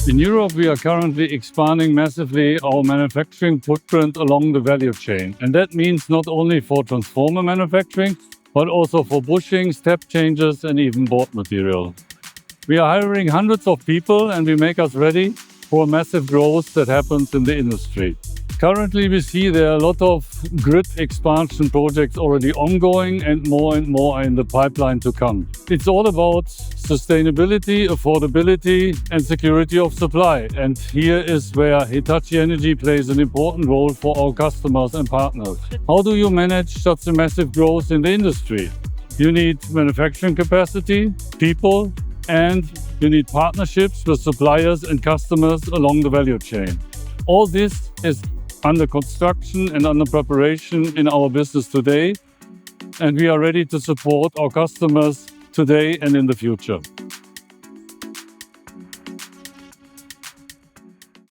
In Europe, we are currently expanding massively our manufacturing footprint along the value chain. And that means not only for transformer manufacturing, but also for bushing, step changes, and even board material. We are hiring hundreds of people, and we make us ready for massive growth that happens in the industry. Currently, we see there are a lot of grid expansion projects already ongoing, and more are in the pipeline to come. It's all about sustainability, affordability, and security of supply. And here is where Hitachi Energy plays an important role for our customers and partners. How do you manage such a massive growth in the industry? You need manufacturing capacity, people, and you need partnerships with suppliers and customers along the value chain. All this is under construction and under preparation in our business today, and we are ready to support our customers today and in the future.